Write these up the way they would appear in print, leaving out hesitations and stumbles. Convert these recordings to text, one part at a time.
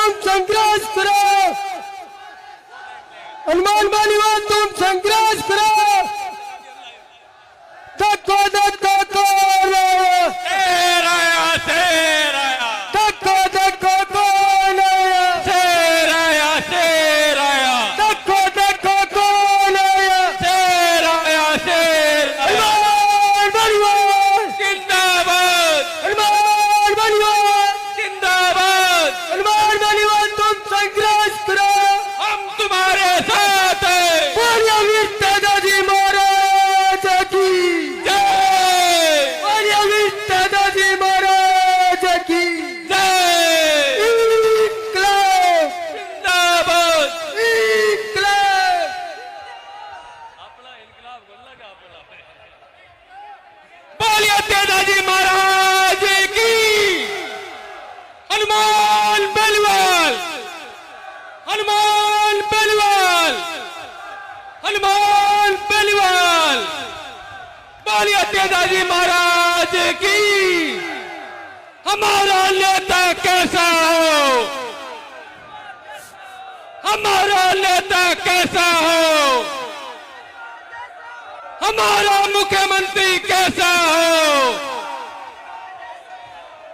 तुम संघर्ष करो, हनुमान बालीवाल तुम संघर्ष करो। धक्को धक्को कौन आया? शेर आया, शेर आया। धक्को धक्को कौन आया? शेर आया, शेर आया। धक्को धक्को कौन आया? शेर आया, शेर आया। हनुमान बालीवाल जिंदाबाद, हनुमान बालीवाल जिंदाबाद। हनुमान बालीवाल तुम संघर्ष करो, हम तुम्हारे साथ हैं। बोलिए वीर दादाजी महाराज की जय, बोलिए वीर दादाजी महाराज की जय। इंकलाब जिंदाबाद। इंकलाब। बोलिए दादाजी महाराज की। हनुमान बेलवाल, हनुमान बेलवाल, हनुमान बेलवाल। बोलिए दादाजी महाराज की। हमारा नेता कैसा हो, हमारा नेता कैसा हो, हमारा मुख्यमंत्री कैसा हो,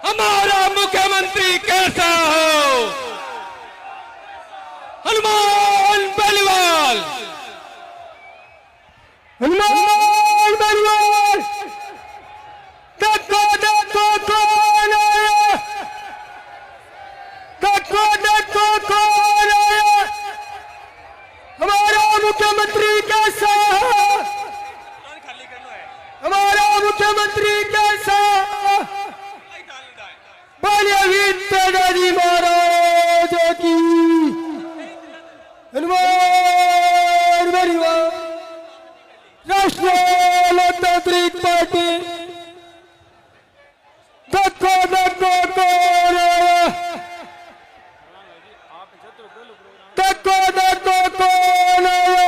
हमारा मुख्यमंत्री कैसा हो। हनुमान बेलवाल, हनुमान बालीवाल धक्को धक्को कौन आया? धक्को धक्को कौन आया? हमारा मुख्यमंत्री कैसा है? हमारा मुख्यमंत्री कैसा है? बोलिए वीर दादाजी महाराज की। हनुमान बालीवाल राष्ट्रीय लोकतांत्रिक पार्टी। धक्को धक्को कौन आया? धक्को धक्को कौन आया?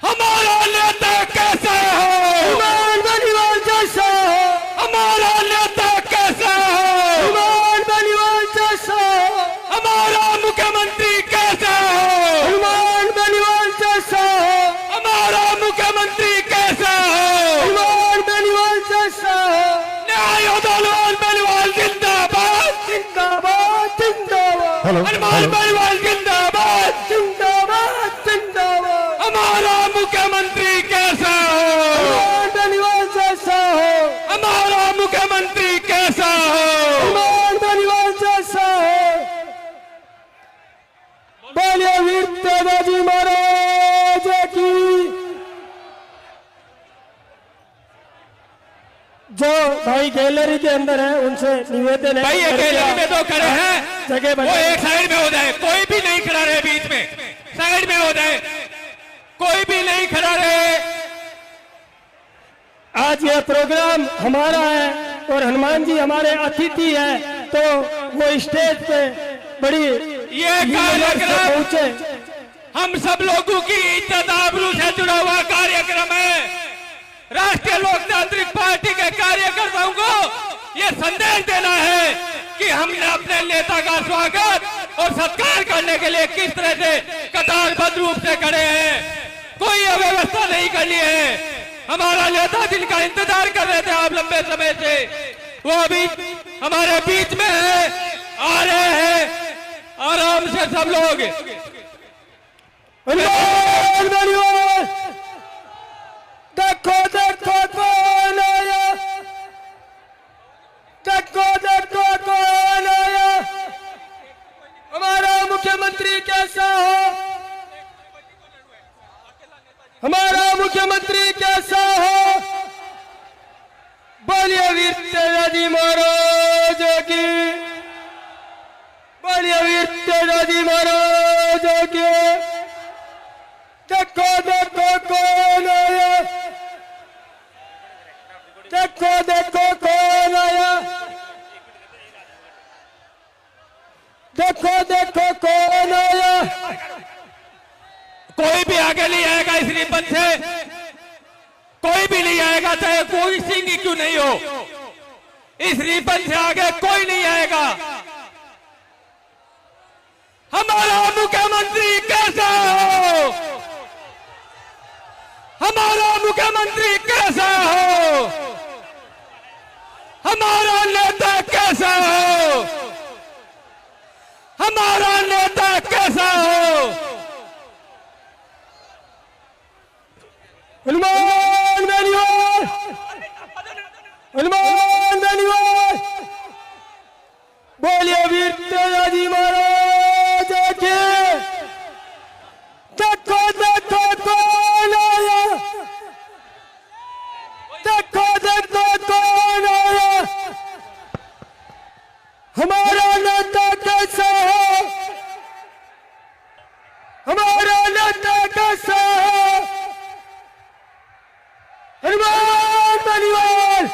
हमारा नेता कैसा हो, हनुमान बालीवाल जैसा हो, हमारा नेता कैसा हो, हनुमान बालीवाल जैसा हो, हमारा मुख्यमंत्री कैसा हो, हनुमान बालीवाल जैसा हो, हमारा मुख्यमंत्री कैसा हो। हनुमान बालीवाल जैसा हो। न्याय दलवाल बेलवाल जिंदाबाद, जिंदाबाद जिंदाबाद हनुमान बेलवाल जिंदाबाद। जिंदाबाद जिंदाबाद। हमारा मुख्यमंत्री कैसा हो, हनुमान बालीवाल जैसा हो, हमारा मुख्यमंत्री कैसा हो। हनुमान बालीवाल जैसा हो। बोलिए वीर दादाजी महाराज की। जो भाई गैलरी के अंदर है उनसे निवेदन है, भाई ये गैलरी में तो खड़े हैं, जगह वो बना। एक साइड में हो जाए, कोई भी नहीं खड़ा रहे बीच में, साइड में हो जाए, कोई भी नहीं खड़ा रहे। आज यह प्रोग्राम हमारा है और हनुमान जी हमारे अतिथि है, तो वो स्टेज पे बड़ी ये कार्यक्रम पहुंचे। हम सब लोगों की इज्जत आबरू से जुड़ा हुआ कार्यक्रम है। राष्ट्रीय लोकतांत्रिक पार्टी के कार्यकर्ताओं को ये संदेश देना है कि हमने अपने नेता का स्वागत और सत्कार करने के लिए किस तरह से कतारबद्ध रूप से खड़े हैं। कोई अव्यवस्था नहीं करनी है। हमारा नेता जिनका इंतजार कर रहे थे आप लंबे समय से, वो अभी हमारे बीच में है, आ रहे हैं। आराम से सब लोग। हनुमान बालीवाल देखो देखो कौन आया? देखो देखो कौन आया? हमारा मुख्यमंत्री कैसा हो? हमारा मुख्यमंत्री कैसा हो? बोलिए वीर दादाजी महाराज की। बोलिए वीर दादाजी महाराज की। देखो देखो कौन आया? देखो देखो कौन आया? देखो देखो कौन आया? कोई भी आगे नहीं आएगा इस रिबन से, कोई भी नहीं आएगा, चाहे कोई सिंह ही क्यों नहीं हो। इस रिबन से आगे कोई नहीं आएगा। हमारा मुख्यमंत्री कैसा हो, हमारा मुख्यमंत्री कैसा हो, हमारा नेता कैसा हो, हमारा नेता कैसा हो। हनुमान बेनीवाल, हनुमान बेनीवाल, बोलिए वीर तेजाजी महाराज की। देखो देखो कौन आया, देखो देखो कौन आया, हमारा नेता कैसा है, हमारा नेता कैसा है। हनुमान बेनीवाल,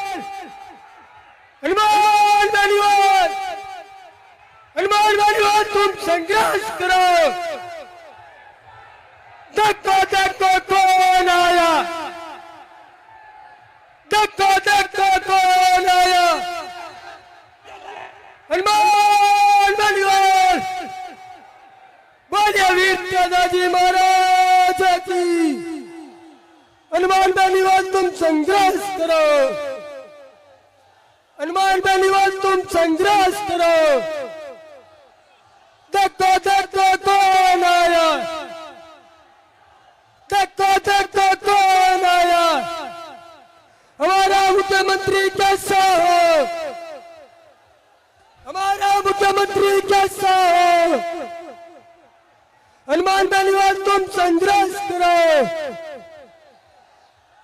हनुमान बेनीवाल, हनुमान बेनीवाल, तुम संघर्ष करो। देखो देखो कौन आया, देखो देखो कौन आया, हनुमान बेनीवाल, बोलिए वीर तेजाजी महाराज की। हनुमान बेनीवाल, तुम संघर्ष करो, हनुमान बेनीवाल, तुम संघर्ष करो। देखो देखो कौन आया, देखो देखो कौन आया, हमारा मुख्यमंत्री कैसा हो, हमारा मुख्यमंत्री कैसा हो। हनुमान बेनीवाल, तुम संघर्ष करो,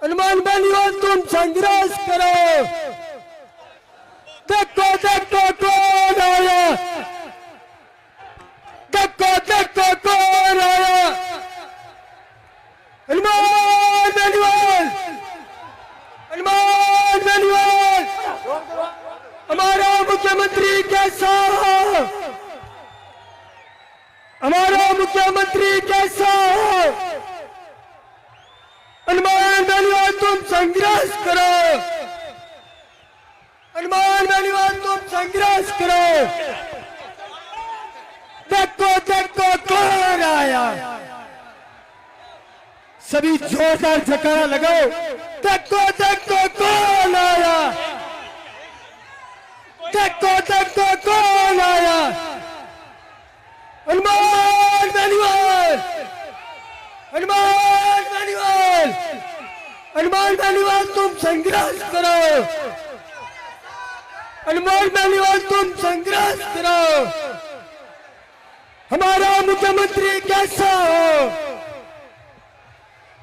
हनुमान बेनीवाल, तुम संघर्ष करो। देखो देखो कौन आया, देखो देखो कौन आया, हनुमान बेनीवाल, हनुमान बेनीवाल, हमारा मुख्यमंत्री कैसा हो, हमारा मुख्यमंत्री कैसा हो। हनुमान बेनीवाल, तुम संघर्ष करो, हनुमान बेनीवाल, तुम संघर्ष करो। देखो देखो कौन आया, सभी जोरदार जयकारा लगाओ। देखो देखो कौन आया, देखो देखो कौन आया, हनुमान बेनीवाल, हनुमान बेनीवाल, हनुमान बेनीवाल, तुम संघर्ष करो, हनुमान बेनीवाल, तुम संघर्ष करो। हमारा मुख्यमंत्री कैसा हो,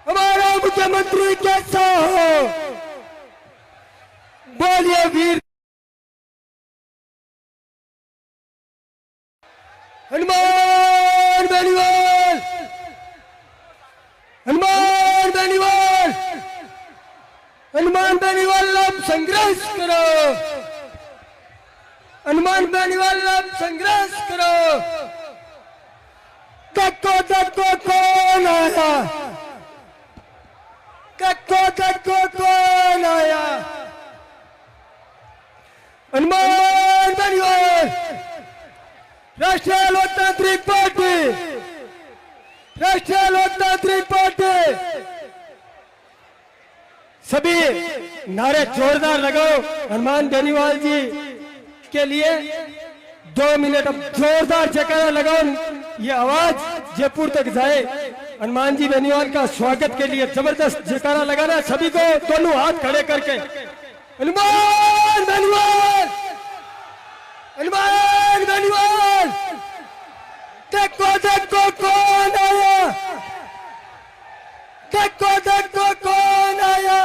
हमारा मुख्यमंत्री कैसा हो। बोलिए वीर हनुमान बेनीवाल, हनुमान बेनीवाल, हनुमान बेनीवाल, अब संघर्ष करो, हनुमान बेनीवाल, अब संघर्ष करो। देखो देखो कौन आया, देखो देखो कौन आया, हनुमान बेनीवाल, राष्ट्रीय लोकतांत्रिक पार्टी, राष्ट्रीय लोकतांत्रिक पार्टी। सभी नारे जोरदार लगाओ हनुमान बेनीवाल जी के लिए। 2 मिनट अब जोरदार जयकारा लगाओ, ये आवाज जयपुर तक जाए। हनुमान जी बेनीवाल का स्वागत के लिए जबरदस्त जयकारा लगाना सभी को, दोनों हाथ खड़े करके। हनुमान बेनीवाल, हनुमान बेनीवाल, देखो देखो कौन आया, देखो देखो कौन आया,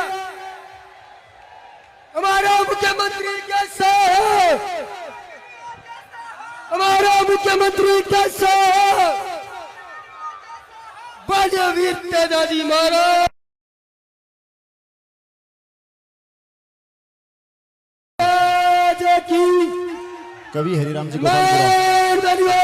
हमारा मुख्यमंत्री कैसा है, हमारा मुख्यमंत्री कैसा है। बोलिए वीर तेजाजी महाराज की। कवि हरिराम जी गोपालपुरा।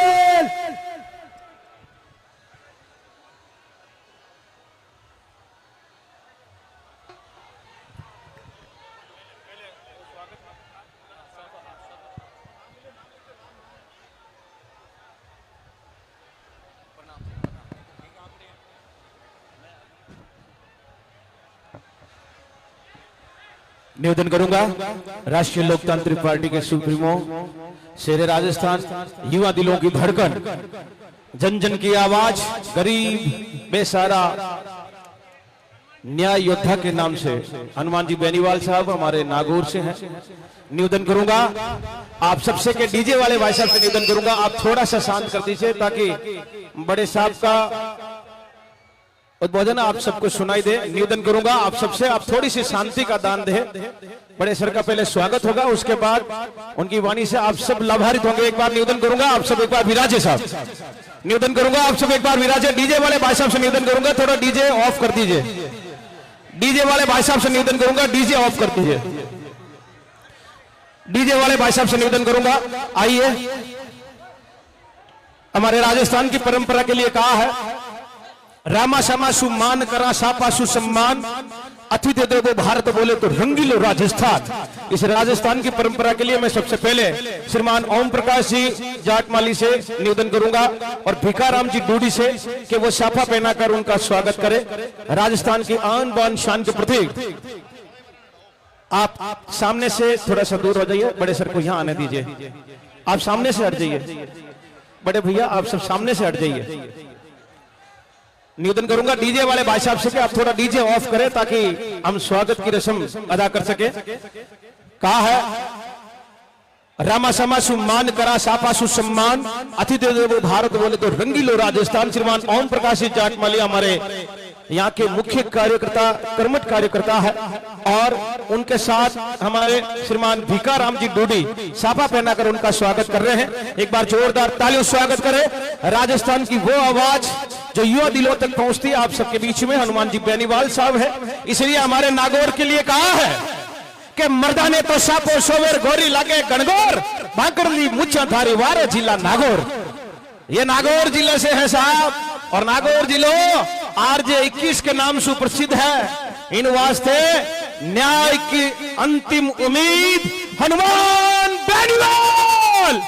निवेदन करूंगा राष्ट्रीय लोकतांत्रिक पार्टी के सुप्रीमो शेर राजस्थान, युवा दिलों की धड़कन, जन जन की आवाज, गरीब बेसहारा न्याय योद्धा के नाम से हनुमान जी बेनीवाल साहब हमारे नागौर से हैं। निवेदन करूंगा आप सबसे के डीजे वाले भाई साहब से निवेदन करूंगा आप थोड़ा सा शांत कर दीजिए ताकि बड़े साहब का उद्बोधन आप सबको सुनाई दे। निवेदन करूंगा आप सबसे आप थोड़ी सी शांति का दान दें। बड़े सर का पहले स्वागत होगा, उसके बाद उनकी वाणी से आप सब लाभान्वित होंगे। एक बार निवेदन करूंगा आप सब एक बार विराजे साहब, निवेदन करूंगा आप सब एक बार विराजे। डीजे वाले भाई साहब से निवेदन करूंगा थोड़ा डीजे ऑफ कर दीजिए। डीजे वाले भाई साहब से निवेदन करूंगा डीजे ऑफ कर दीजिए। डीजे वाले भाई साहब से निवेदन करूंगा। आइए, हमारे राजस्थान की परंपरा के लिए कहा है, रामा सामा सुमान करा सापा सुसम्मान, अतिथि देवो भारत बोले तो रंगीलो राजस्थान। इस राजस्थान की परंपरा के लिए मैं सबसे पहले श्रीमान ओम प्रकाश जी जाटमाली से निवेदन करूंगा और भिकाराम जी डूडी से कि वो साफा पहनाकर उनका स्वागत करें। राजस्थान की आन बान शान के प्रतीक आप सामने से थोड़ा सा दूर हो जाइए। बड़े सर को यहां आने दीजिए, आप सामने से हट जाइए। बड़े भैया आप सब सामने से हट जाइए। निवेदन करूंगा डीजे वाले भाई साहब से कि आप थोड़ा डीजे ऑफ करें ताकि हम स्वागत की रस्म अदा कर सके। कहा है, रामा समा सुमान करा सापा सुसम्मान, अतिथि देवो भारत बोले तो रंगीलो राजस्थान। श्रीमान ओम प्रकाश जी जाटमाली हमारे यहाँ के मुख्य कार्यकर्ता, कर्मठ कार्यकर्ता है और उनके साथ हमारे श्रीमान भिकाराम जी डूडी साफा पहनाकर उनका स्वागत कर रहे हैं। एक बार जोरदार तालियों स्वागत करें। राजस्थान की वो आवाज जो युवा दिलों तक पहुंचती है आप सबके बीच में हनुमान जी बेनीवाल साहब है। इसलिए हमारे नागौर के लिए कहा है कि मर्दाने तो सापो सोवेर गोरी लागे गणगौर, भाकरली मुच्छा धारी वारे जिला नागौर। ये नागौर जिले से है साहब, और नागौर जिलो आरजे 21 के नाम से प्रसिद्ध है। इन वास्ते न्याय की अंतिम उम्मीद हनुमान बेनीवाल।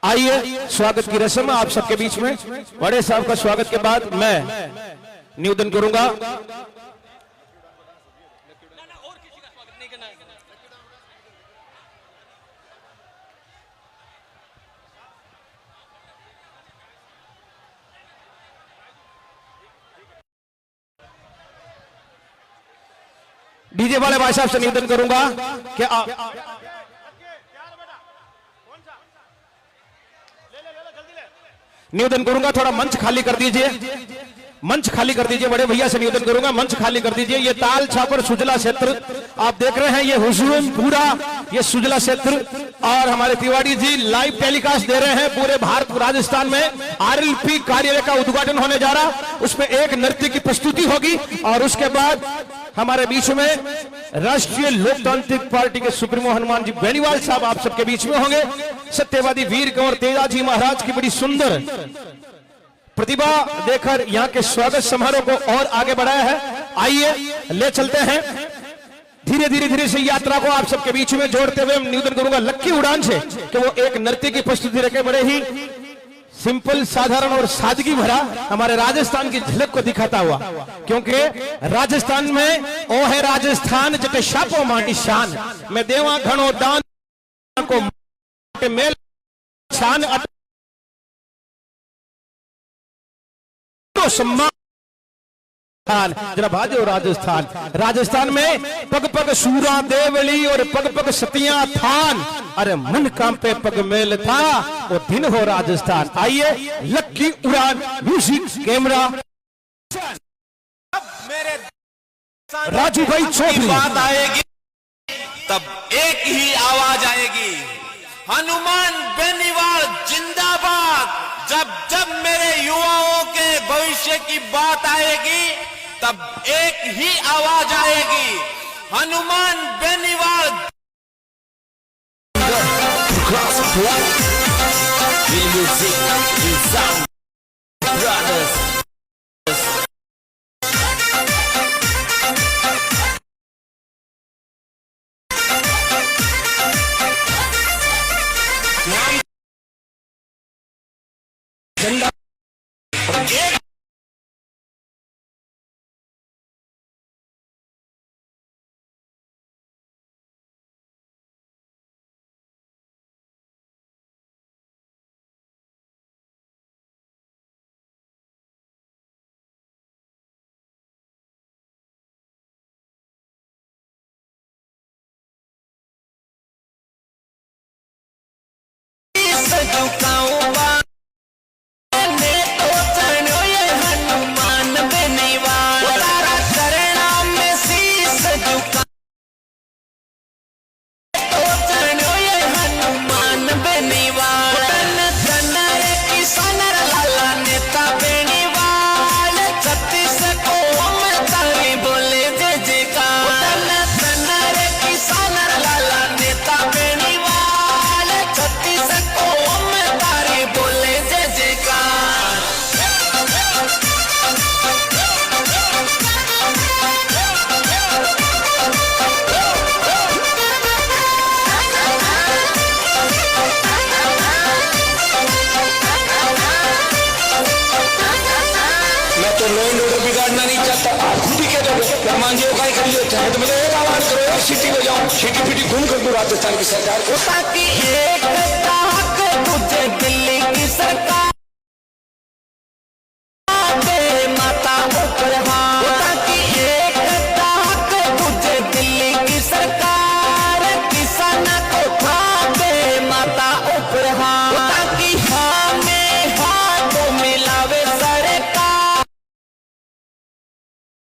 आइए, स्वागत की रस्म आप सबके बीच में। बड़े साहब का स्वागत के बाद मैं निवेदन करूंगा डीजे वाले भाई साहब से निवेदन करूंगा कि आप निवेदन करूंगा थोड़ा मंच खाली कर दीजिए, मंच खाली कर दीजिए। बड़े भैया से निवेदन करूंगा मंच खाली कर दीजिए। ये ताल छापर सुजला क्षेत्र आप देख रहे हैं, ये हुजूम पूरा ये सुजला क्षेत्र, और हमारे तिवारी जी लाइव टेलीकास्ट दे रहे हैं पूरे भारत राजस्थान में। आरएलपी कार्यालय का उद्घाटन होने जा रहा, उसमें एक नृत्य की प्रस्तुति होगी और उसके बाद हमारे बीच में राष्ट्रीय लोकतांत्रिक पार्टी के सुप्रीमो हनुमान जी बेनीवाल साहब आप सबके बीच में होंगे। सत्यवादी वीर कंवर तेजाजी महाराज की बड़ी सुंदर प्रतिभा देकर यहाँ के स्वागत समारोह को और आगे बढ़ाया है। आइए ले चलते हैं धीरे धीरे धीरे से यात्रा को आप सबके बीच में जोड़ते हुए निवेदन करूंगा लक्की उड़ान से कि वो एक नृत्य की प्रस्तुति रखे। बड़े ही सिंपल, साधारण और सादगी भरा हमारे राजस्थान की झलक को दिखाता हुआ, क्योंकि राजस्थान में ओ है राजस्थान जटे शापो माटी शान में देवा घणो दान को मेल शान सम्मान। जरा भाजो राजस्थान, राजस्थान में पग पग सूरा देवली और पग पग सतिया थान, अरे मन कांपे पग मेल था वो दिन हो राजस्थान। आइए लक्की उड़ान म्यूजिक कैमरा मेरे राजू भाई चौधरी। बात आएगी तब एक ही आवाज आएगी, हनुमान बेनीवाल जिंदाबाद। जब जब मेरे युवाओं के भविष्य की बात आएगी तब एक ही आवाज आएगी, हनुमान बेनीवाल। झंडा सामान जो काय कर लियो चाहे तो मतलब एक आवाज करो यार, सिटी में जाऊं, सिटी फिटी घूम कर दूं राजस्थान की सरकार को। ताकि एक ताक तुझे दिल्ली की सरकार दे माता ऊपर हाथ, ताकि एक ताक तुझे दिल्ली की सरकार किसान को था दे माता ऊपर हाथ, ताकि हमें हाथों मिलावे सरकार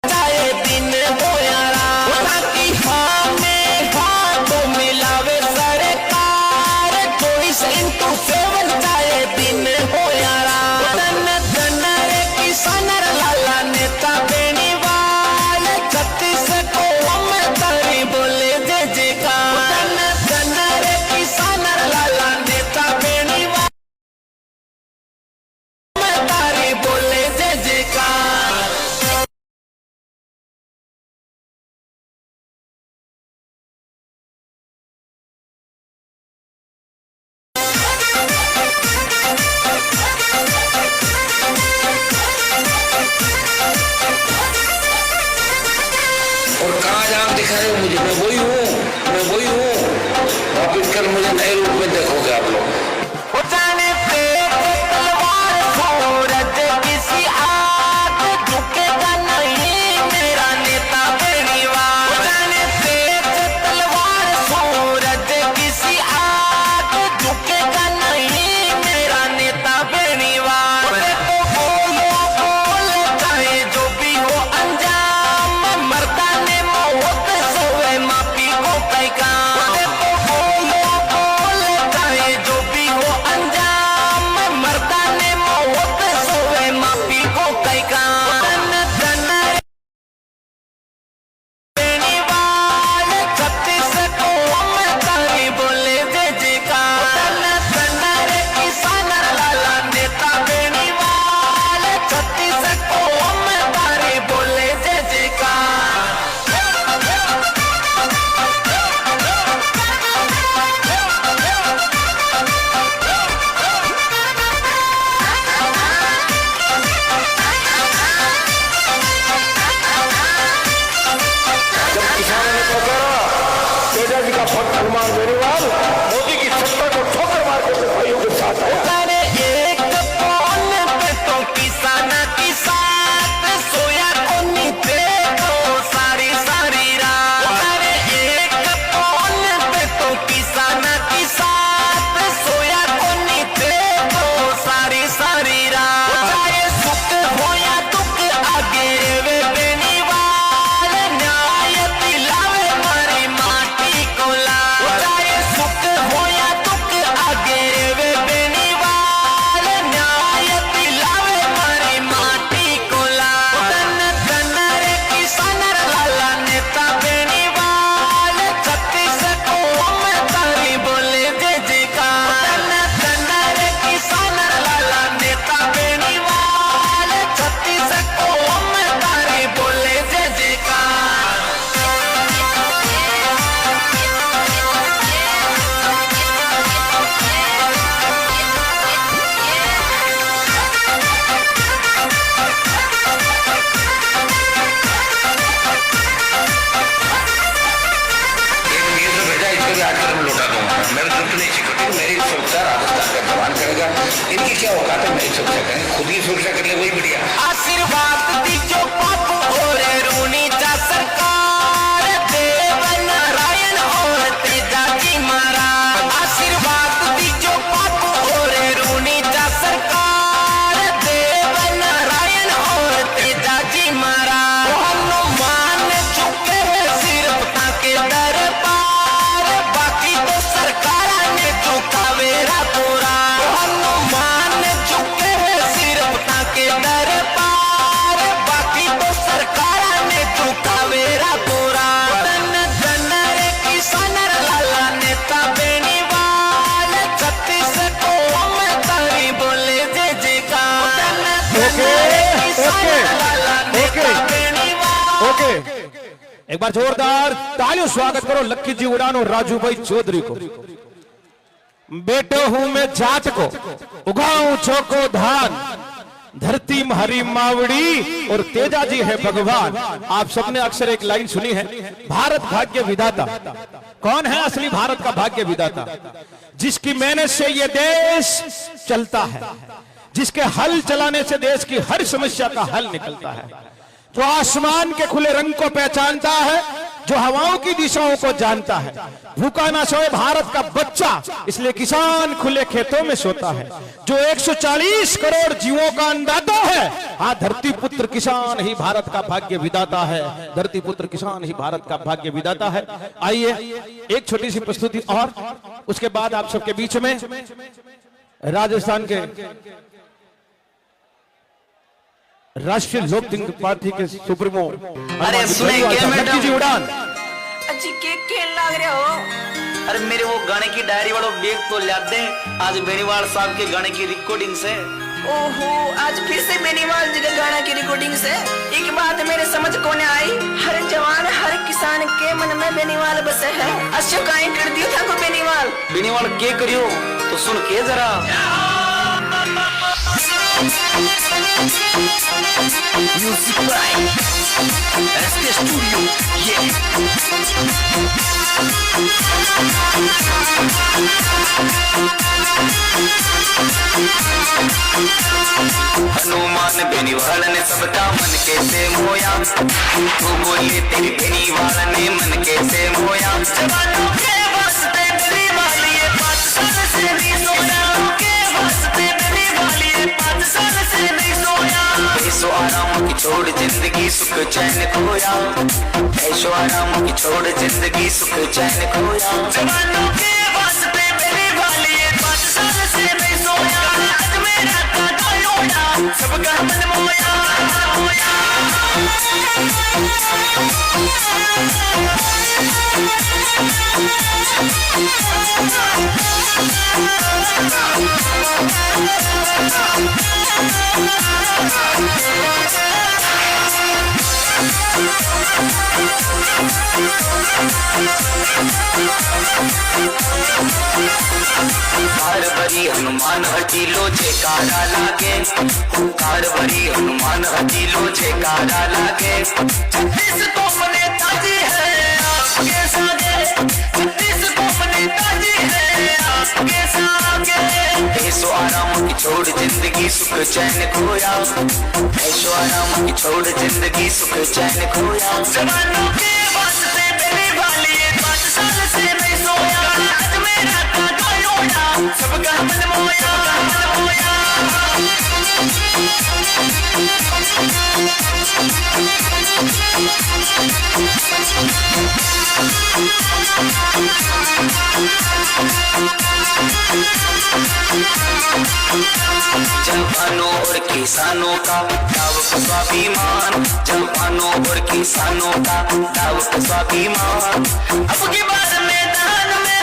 चाहे दिन हो या रात, ताकि हमें हाथों मिलावे सरकार 24/7 चाहे दिन हो या रात। धन रे किसान लाला नेता बेनीवाल 36 को हम तारी बोले जय जयकार। धन रे किसान लाला नेता बेनीवाल तारी बोले जय जयकार। और कहाँ आप दिखा रहे हो मुझे, मैं वही हूँ। वापिस कर मुझे नए रूप में देखोगे आप लोग। जाने तेज तलवार सूरज किसी आग झुकेगा नहीं मेरा नेता बेनीवाल। जाने तेज तलवार सूरज किसी आग झुकेगा नहीं मेरा नेता बेनीवाल। तो बोलो बोल चाहे जो भी हो अंजाम मर्दा ने मौत सोए माफी को कई काम। तो बोलो बोल चाहे जो भी हो अंजाम मर्दा ने मौत सोए माफी को कई काम। धन बेनीवाल 36 को हम तारी बोले जय जयकार। धन रे किसान लाला नेता बेनीवाल 36 को हम तारी बोले जय जयकार। जब किसानों ने पकड़ा तेजा जी का भक्त हनुमान बेनीवाल मोदी की सत्ता को ठोकर मार के अपने भाइयों के साथ आया। अरे एक फोन पे तो किसान की साथ सोया कोनी थे तो सारी रात। अरे एक फोन पे तो किसान की साथ सोया कोनी थे तो सारी रात। चाहे सुख हो या दुख आगे वे बेनीवाल न्याय दिलावे मारी माटी को लाल। चाहे सुख हो या दुख आगे वे बेनीवाल न्याय दिलावे मारी माटी को लाल। धन रे किसान लाला नेता बेनीवाल 36 को हम तारी बोले जय जयकार। धन रे किसान लाला नेता बेनीवाल 36 को हम तारी बोले जय जयकार। ये जो भेजा इसको भी 8 करोड़ लौटा दूंगा। मेरे दुख नहीं सिखाती, मेरी सुरक्षा राजस्थान का जवान करेगा। इनकी क्या औकात है मेरी सुरक्षा करें, खुद की सुरक्षा कर ले वही बढ़िया। आशीर्वाद दीजो बापू और रूनी चा सरकार देव नारायण और तेजा जी महाराज। आशीर्वाद दीजो बापू और रूनी चा सरकार देव नारायण और तेजा जी महाराज। हनुमान झुके सिर्फ ताके दरबार बाकी तो सरकार ने झुकावे रातों रात। हनुमान झुके सिर्फ ताके दरबार बाकी तो सरकार ने झुकावे रातों रात। धन रे किसान लाला नेता बेनीवाल 36 को हम तारी बोले जय जयकार। धन रे किसान लाला नेता बेनीवाल। ओके, एक बार जोरदार तालियों स्वागत करो लक्की जी उड़ान और राजू भाई चौधरी को। बेटो हूं मैं जाट को उगाऊं चौको धान, धरती हरी मावड़ी और तेजा जी है भगवान। आप सबने अक्सर एक लाइन सुनी है, भारत भाग्य विधाता। कौन है असली भारत का भाग्य विधाता? जिसकी मेहनत से ये देश चलता है, जिसके हल चलाने से देश की हर समस्या का हल निकलता है, जो आसमान के खुले रंग को पहचानता है, जो हवाओं की दिशाओं को जानता है। भूखा ना सोए भारत का बच्चा, इसलिए किसान खुले खेतों में सोता है। जो 140 करोड़ जीवों का अन्नदाता है, हाँ, धरती पुत्र किसान ही भारत का भाग्य विधाता है। धरती पुत्र किसान ही भारत का भाग्य विधाता है। आइए एक छोटी सी प्रस्तुति और उसके बाद आप सबके बीच में राजस्थान के राष्ट्रीय लोकदंड पार्टी के सुप्रीमो अरे सुने के मैडम जी उड़ान अच्छी के लाग रहे हो। अरे मेरे वो गाने की डायरी वालों बैग तो ला दे, आज बेनीवाल साहब के गाने की रिकॉर्डिंग से। ओहो, आज फिर से बेनीवाल जी के गाने की रिकॉर्डिंग से। एक बात मेरे समझ को न आई, हर जवान हर किसान के मन में बेनीवाल बसे है। अच्छा काहे कर दियो था को बेनीवाल? बेनीवाल के करियो तो सुन के जरा। Music by SK Studio, Hanuman Beniwal ने सबका मन कैसे मोया, तू बोले तेरी बेनीवाल ने मन कैसे मोया। जवानों के वास्ते बेनीवाल ये 5 साल से नहीं सोया, के वास्ते बेनीवाल ये 5 साल से नहीं सोया। ऐशो आराम की छोड़ जिंदगी सुख चैन खोया, ऐशो आराम की छोड़ जिंदगी सुख चैन खोया। जवानों के वास्ते बेनीवाल ये 5 साल से नहीं सोया, आज मेरा काका लोड़ा सबका मन मोया, मोया। कार भरी हनुमान हटीलो जयकारा लागे, कार भरी हनुमान हटीलो जयकारा लागे। 36 तोप नेताजी है आपके सागे, 36 तोप नेताजी है आपके सागे। ऐशो आराम की छोड़ जिंदगी सुख चैन खोया, ऐशो आराम की छोड़ जिंदगी सुख चैन खोया। जवानों के वास्ते बेनीवाल ये 5 साल से नहीं सोया, आज मेरा काका लोड़ा सबका मन मोया, मन मोया। जवानों और किसानों का दाव स्वाभिमान, जवानों और किसानों का दाव स्वाभिमान। अब की बार मैदान में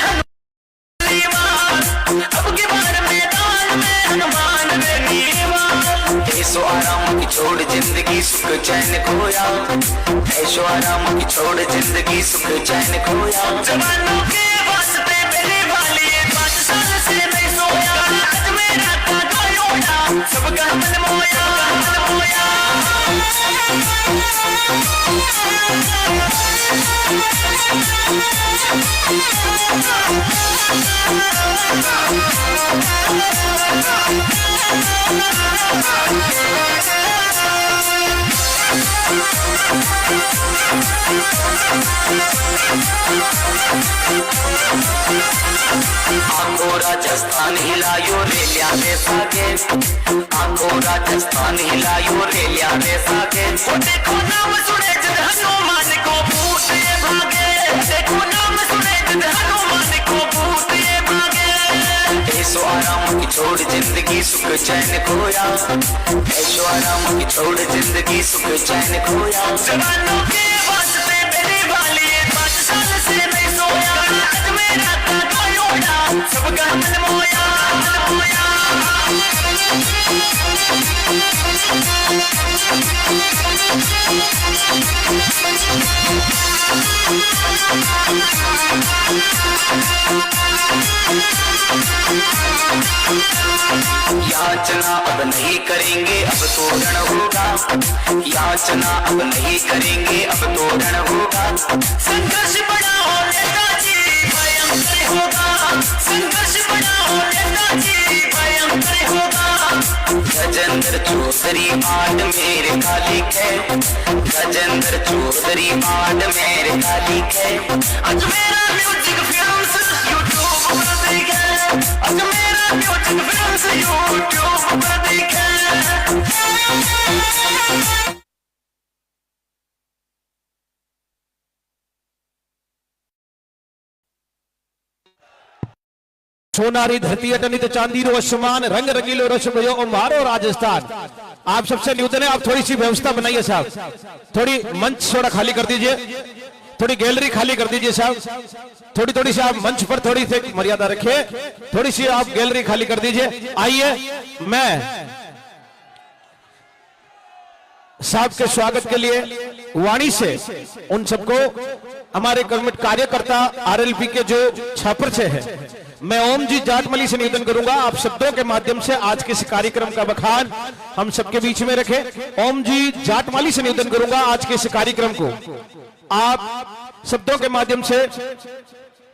हनुमान, अब की बार मैदान में हनुमान बेनीवाल। ऐशो आराम की छोड़ जिंदगी सुख चैन खोया, ऐशो आराम की छोड़ जिंदगी सुख चैन खोया। जवानों के वास्ते बेनीवाल ये 5 साल से नहीं सोया, आज मेरा काका लोड़ा सबका मन मोया, मन मोया। आंखों राजस्थान हिलायो रेलिया में सागे, आंखों राजस्थान हिलायो रेलिया में सागे। देखो नाम सुने जद हनुमान को भूत ये भागे, देखो नाम सुने जद हनुमान को भूत ये भागे। ऐशो आराम की छोड़ जिंदगी सुख चैन खोया, ऐशो आराम की छोड़ जिंदगी सुख चैन खोया। जवानों के वास्ते बेनीवाल ये 5 साल से नहीं सोया, आज मेरा काका लोड़ा सबका मन मोया, मन मोया। याचना अब नहीं करेंगे अब तो रण होगा, याचना अब नहीं करेंगे अब तो रण होगा। संघर्ष बड़ा हो नेताजी भयंकर होगा, संघर्ष बड़ा हो नेताजी भयंकर होगा। गजेंद्र चौधरी आड मेरे खालिक है, गजेंद्र चौधरी आड मेरे खालिक है। आज मेरा म्यूजिक फिल्म्स यूट्यूब पर देखे, आज मेरा म्यूजिक फिल्म्स यूट्यूब पर देखे। सोनारी धरती अटनित चांदी रो आसमान रंग रंगीलो रस भयो ओ मारो राजस्थान। आप सबसे निवेदन है, आप थोड़ी सी व्यवस्था बनाइए साहब, थोड़ी मंच थोड़ा खाली कर दीजिए, थोड़ी गैलरी खाली कर दीजिए साहब, थोड़ी थोड़ी सी आप मंच पर थोड़ी सी मर्यादा रखिए, थोड़ी सी आप गैलरी खाली कर दीजिए। आइए, मैं साहब के स्वागत के लिए वाणी से उन सबको, हमारे कर्मठ कार्यकर्ता आरएलपी के जो छापरछे हैं, मैं ओम जी जाटमली से निवेदन करूंगा आप शब्दों के माध्यम से आज के इस कार्यक्रम का बखान हम सबके बीच में रखें। ओम जी जाटमली से निवेदन करूंगा आज के इस कार्यक्रम को आप शब्दों के माध्यम से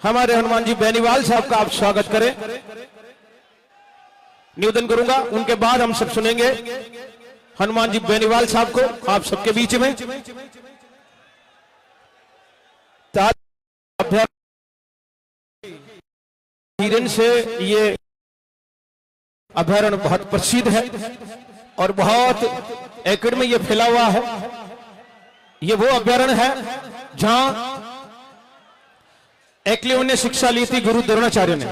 हमारे हनुमान जी बेनीवाल साहब का आप स्वागत करें, निवेदन करूंगा। उनके बाद हम सब सुनेंगे हनुमान जी बेनीवाल साहब को आप सबके बीच में। हिरन से ये अभयारण्य बहुत प्रसिद्ध है और बहुत एकड़ में ये फैला हुआ है। ये वो अभयारण्य है जहां एकलव्य ने शिक्षा ली थी गुरु द्रोणाचार्य ने,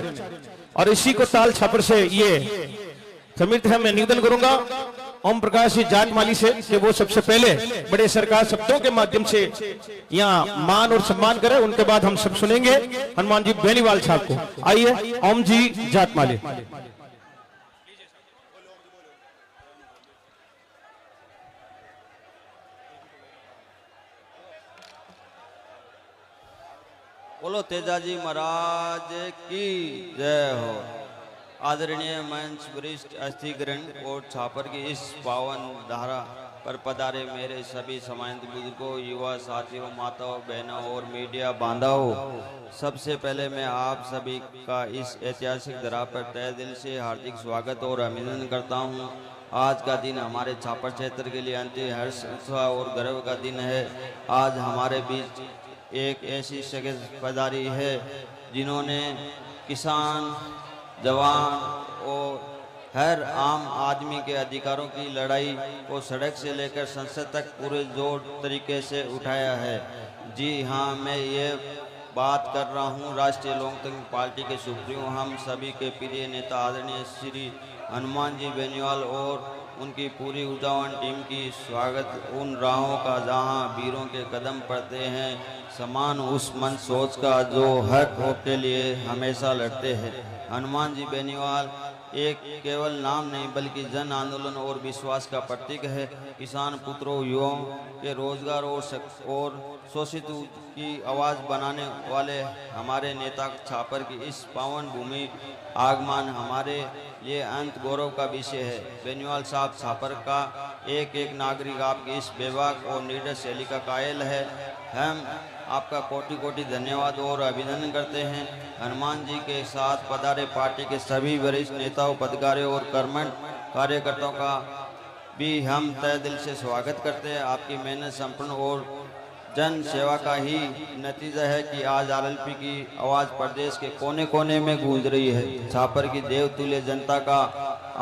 और इसी को ताल छापर से ये समित है। मैं निवेदन करूंगा ओम प्रकाश जी जाटमाली से कि वो सबसे पहले बड़े सरकार शब्दों के माध्यम से यहाँ मान और सम्मान करें, उनके बाद हम सब सुनेंगे हनुमान जी बेनीवाल साहब को। आइए ओम जी जाटमाली। बोलो तेजाजी महाराज की जय हो। आदरणीय मंच वरिष्ठ अस्थिग्रहण और छापर की इस पावन धारा पर पधारे मेरे सभी सम्मानित बुजुर्गों, युवा साथियों, माताओं, बहनों और मीडिया बांधवों, सबसे पहले मैं आप सभी का इस ऐतिहासिक धरा पर तहे दिल से हार्दिक स्वागत और अभिनंदन करता हूं। आज का दिन हमारे छापर क्षेत्र के लिए अंतिम हर्ष, उत्साह और गर्व का दिन है। आज हमारे बीच एक ऐसी शख्स पधारी है जिन्होंने किसान, जवान और हर आम आदमी के अधिकारों की लड़ाई को सड़क से लेकर संसद तक पूरे जोर तरीके से उठाया है। जी हाँ, मैं ये बात कर रहा हूँ राष्ट्रीय लोकतांत्रिक पार्टी के सुप्रीमो, हम सभी के प्रिय नेता आदरणीय श्री हनुमान जी बेनीवाल और उनकी पूरी ऊर्जावान टीम की स्वागत उन राहों का जहां वीरों के कदम पड़ते हैं, समान उस मन सोच का जो हक के लिए हमेशा लड़ते हैं। हनुमान जी बेनीवाल एक केवल नाम नहीं बल्कि जन आंदोलन और विश्वास का प्रतीक है। किसान पुत्रों, युवाओं के रोजगार और शोषित की आवाज़ बनाने वाले हमारे नेता छापर की इस पावन भूमि आगमन हमारे लिए अंत गौरव का विषय है। बेनीवाल साहब छापर का एक एक नागरिक आपकी इस बेबाक और निर्दय शैली का कायल है। हम आपका कोटि कोटि धन्यवाद और अभिनंदन करते हैं। हनुमान जी के साथ पधारे पार्टी के सभी वरिष्ठ नेताओं, पदाधिकारियों और कर्मठ कार्यकर्ताओं का भी हम तहे दिल से स्वागत करते हैं। आपकी मेहनत संपूर्ण और जन सेवा का ही नतीजा है कि आज आरएलपी की आवाज़ प्रदेश के कोने कोने में गूंज रही है। छापर की देवतुल्य जनता का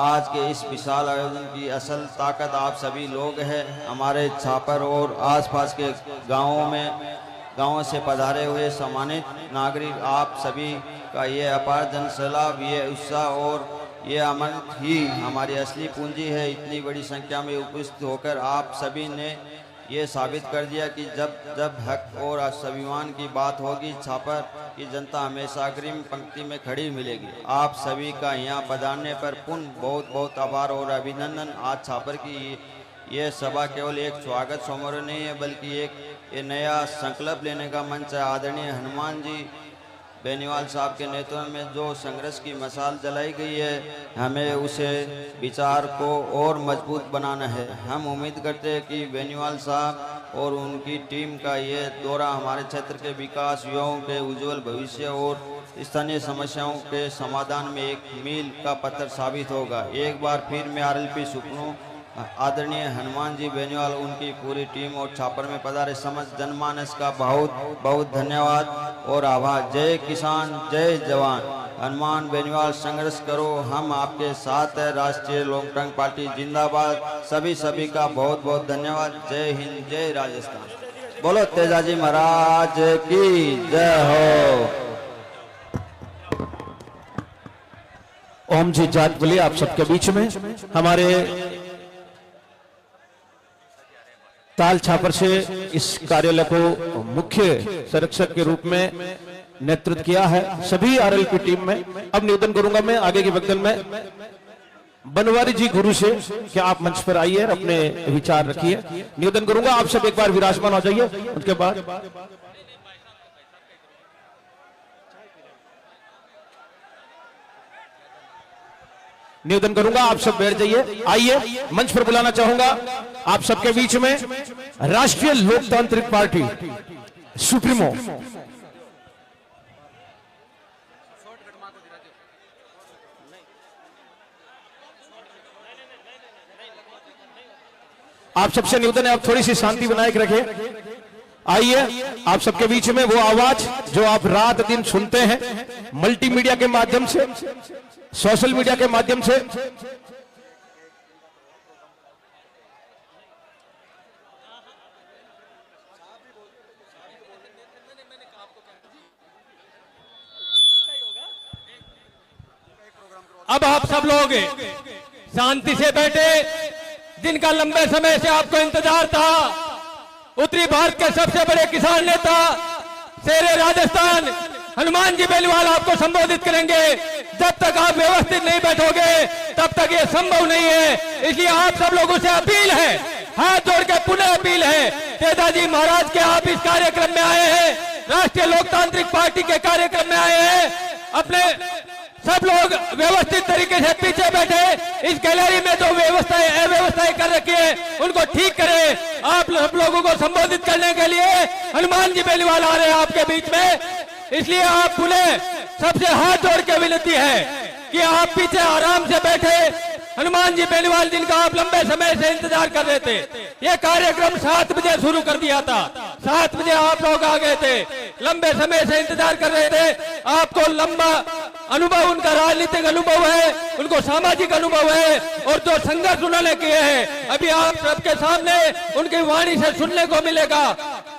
आज के इस विशाल आयोजन की असल ताकत आप सभी लोग हैं। हमारे छापर और आसपास के गांवों से पधारे हुए सम्मानित नागरिक, आप सभी का ये अपार जनसैलाब, ये उत्साह और ये अमन ही हमारी असली पूंजी है। इतनी बड़ी संख्या में उपस्थित होकर आप सभी ने ये साबित कर दिया कि जब हक और स्वाभिमान की बात होगी, छापर की जनता हमेशा अग्रिम पंक्ति में खड़ी मिलेगी। आप सभी का यहाँ पधारने पर पुनः बहुत बहुत आभार और अभिनंदन। आज छापर की ये सभा केवल एक स्वागत समारोह नहीं है बल्कि एक नया संकल्प लेने का मंच है। आदरणीय हनुमान जी बेनीवाल साहब के नेतृत्व में जो संघर्ष की मशाल जलाई गई है, हमें उसे विचार को और मजबूत बनाना है। हम उम्मीद करते हैं कि बेनीवाल साहब और उनकी टीम का ये दौरा हमारे क्षेत्र के विकास, युवाओं के उज्जवल भविष्य और स्थानीय समस्याओं के समाधान में एक मील का पत्थर साबित होगा। एक बार फिर मैं RLP सुपनों आदरणीय हनुमान जी बेनीवाल, उनकी पूरी टीम और छापर में पधारे समस्त जनमानस का बहुत बहुत धन्यवाद और आभार। जय किसान, जय जवान। हनुमान बेनीवाल, संघर्ष करो, हम आपके साथ है। राष्ट्रीय लोकतांत्रिक पार्टी जिंदाबाद। सभी का बहुत बहुत धन्यवाद। जय हिंद, जय राजस्थान। बोलो तेजाजी महाराज की जय हो। ओम जी जात बोलिए आप सबके बीच में। हमारे ताल छापर से इस कार्यालय को मुख्य संरक्षक के रूप में नेतृत्व किया है सभी RLP टीम में। अब निवेदन करूंगा मैं आगे के वक्तव्य में बनवारी जी गुरु से कि आप मंच पर आइए और अपने विचार रखिए। निवेदन करूंगा आप सब एक बार विराजमान हो जाइए। उसके बाद निवेदन करूंगा आप सब बैठ जाइए। आइए मंच पर बुलाना चाहूंगा आप सबके बीच में राष्ट्रीय लोकतांत्रिक पार्टी सुप्रीमो आप सबसे निवेदन है आप थोड़ी सी शांति बनाए के रखें। आइए आप सबके बीच में वो आवाज जो आप रात दिन सुनते हैं मल्टीमीडिया के माध्यम से, सोशल मीडिया के माध्यम से। अब आप सब लोग शांति से बैठे, जिनका लंबे समय से आपको इंतजार था। उत्तरी भारत के सबसे बड़े किसान नेता शेरे राजस्थान हनुमान जी बेनीवाल आपको संबोधित करेंगे। जब तक आप व्यवस्थित नहीं बैठोगे तब तक ये संभव नहीं है। इसलिए आप सब लोगों से अपील है, हाथ जोड़ के पुनः अपील है, तेजाजी महाराज के आप इस कार्यक्रम में आए हैं, राष्ट्रीय लोकतांत्रिक पार्टी के कार्यक्रम में आए हैं। अपने सब लोग व्यवस्थित तरीके से पीछे बैठे। इस गैलरी में जो व्यवस्थाएं अव्यवस्थाएं कर रखी है उनको ठीक करें। आप सब लोगों को संबोधित करने के लिए हनुमान जी बेनीवाल आ रहे हैं आपके बीच में। इसलिए आप पुनः सबसे हाथ जोड़ के विनती है कि आप पीछे आराम से बैठे। हनुमान जी बेनीवाल जिनका आप लंबे समय से इंतजार कर रहे थे, ये कार्यक्रम 7 बजे शुरू कर दिया था। 7 बजे आप लोग आ गए थे, लंबे समय से इंतजार कर रहे थे। आपको लंबा अनुभव, उनका राजनीतिक अनुभव है, उनको सामाजिक अनुभव है और जो संघर्ष उन्होंने किए हैं अभी आप सबके सामने उनकी वाणी से सुनने को मिलेगा।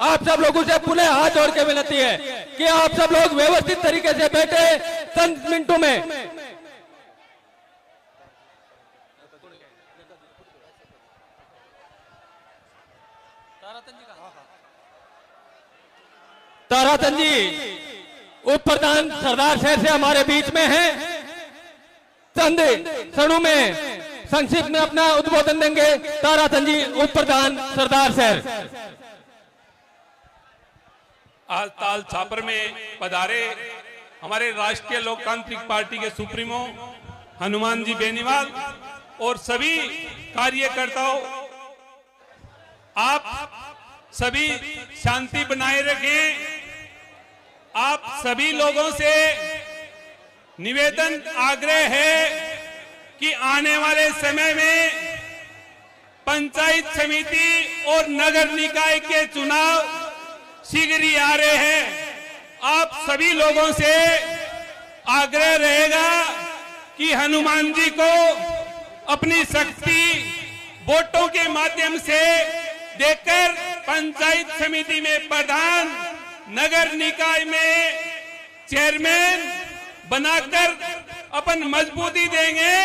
आप सब लोगों से पुनः हाथ जोड़ के विनती है कि आप सब लोग व्यवस्थित तरीके से बैठे। चंद मिनटों में ताराचंद जी उप प्रधान सरदार शहर से हमारे बीच में हैं। चंद क्षणों में संक्षिप्त में अपना उद्बोधन देंगे ताराचंद जी, उप प्रधान सरदार शहर। आज ताल छापर में पधारे हमारे राष्ट्रीय लोकतांत्रिक पार्टी के सुप्रीमो हनुमान जी बेनीवाल और सभी कार्यकर्ताओं, आप सभी शांति बनाए रखें। आप सभी लोगों से निवेदन आग्रह है कि आने वाले समय में पंचायत समिति और नगर निकाय के चुनाव शीघ्र ही आ रहे हैं। आप सभी लोगों से आग्रह रहेगा कि हनुमान जी को अपनी शक्ति वोटों के माध्यम से देकर पंचायत समिति में प्रधान, नगर निकाय में चेयरमैन बनाकर अपन मजबूती देंगे।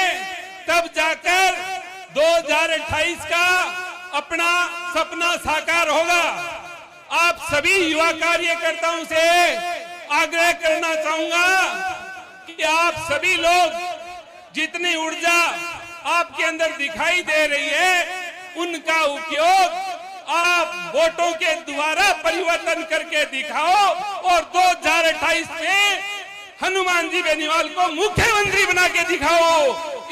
तब जाकर 2028 का अपना सपना साकार होगा। आप सभी युवा कार्यकर्ताओं से आग्रह करना चाहूंगा कि आप सभी लोग जितनी ऊर्जा आपके अंदर दिखाई दे रही है उनका उपयोग आप वोटों के द्वारा परिवर्तन करके दिखाओ और 2028 में हनुमान जी बेनीवाल को मुख्यमंत्री बना के दिखाओ।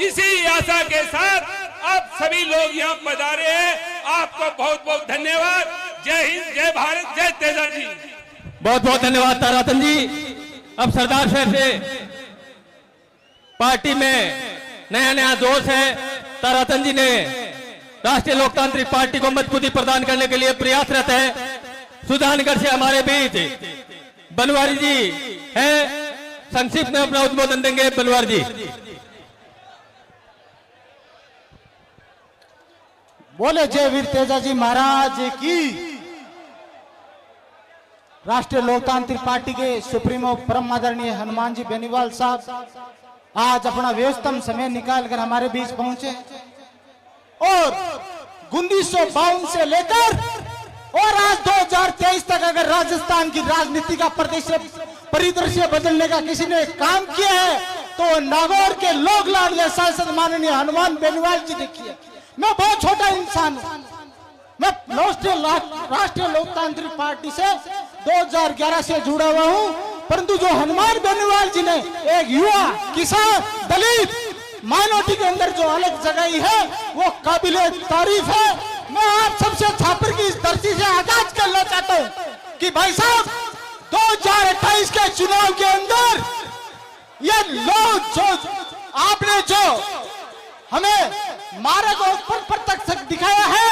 इसी आशा के साथ आप सभी लोग यहाँ पधारे हैं। आपको बहुत बहुत धन्यवाद। जय हिंद, जय भारत, जय तेजा जी। बहुत बहुत धन्यवाद तारातन जी। अब सरदार साहब से पार्टी में नया नया जोश है। तारातन जी ने राष्ट्रीय लोकतांत्रिक पार्टी को मजबूती प्रदान करने के लिए प्रयासरत है। सुजानगढ़ से हमारे बीच बनवारी जी हैं, संक्षिप्त में अपना उद्बोधन देंगे। बनवारी जी। बोले जय वीर तेजाजी महाराज की। राष्ट्रीय लोकतांत्रिक पार्टी के सुप्रीमो परम आदरणीय हनुमान जी बेनीवाल साहब आज अपना व्यस्तम समय निकालकर हमारे बीच पहुंचे और 1952 से लेकर और आज 2023 तक अगर राजस्थान की राजनीति का परिदृश्य बदलने का किसी ने काम किया है तो नागौर के लोक लाडले सांसद माननीय हनुमान बेनीवाल जी ने किया। मैं बहुत छोटा इंसान हूं। मैं राष्ट्रीय लोकतांत्रिक पार्टी से 2011 से जुड़ा हुआ हूं, परंतु जो हनुमान बेनीवाल जी ने एक युवा किसान दलित माइनॉरिटी के अंदर जो अलग जगह है वो काबिले तारीफ है। मैं आप सबसे छापर की इस धरती से आगाज करना चाहता हूं कि भाई साहब 2028 के चुनाव के अंदर ये लोग जो आपने जो हमें मार्ग और पथ तक दिखाया है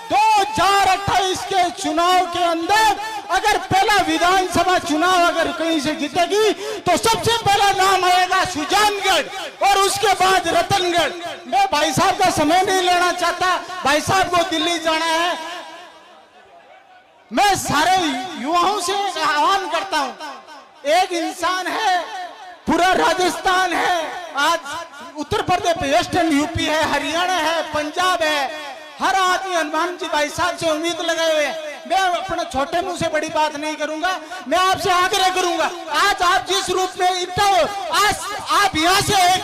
2028 के चुनाव के अंदर अगर पहला विधानसभा चुनाव अगर कहीं से जीतेगी तो सबसे पहला नाम आएगा सुजानगढ़ और उसके बाद रतनगढ़। मैं भाई साहब का समय नहीं लेना चाहता, भाई साहब को दिल्ली जाना है। मैं सारे युवाओं से आह्वान करता हूं, एक इंसान है, पूरा राजस्थान है, आज उत्तर प्रदेश वेस्टर्न यूपी है, हरियाणा है, पंजाब है, हर आदमी हनुमान जी भाई साहब से उम्मीद लगाए हुए। मैं अपने छोटे मुंह से बड़ी बात नहीं करूंगा, मैं आपसे आग्रह करूंगा आज आप जिस रूप में इकट्ठा हो, आज आप यहाँ से एक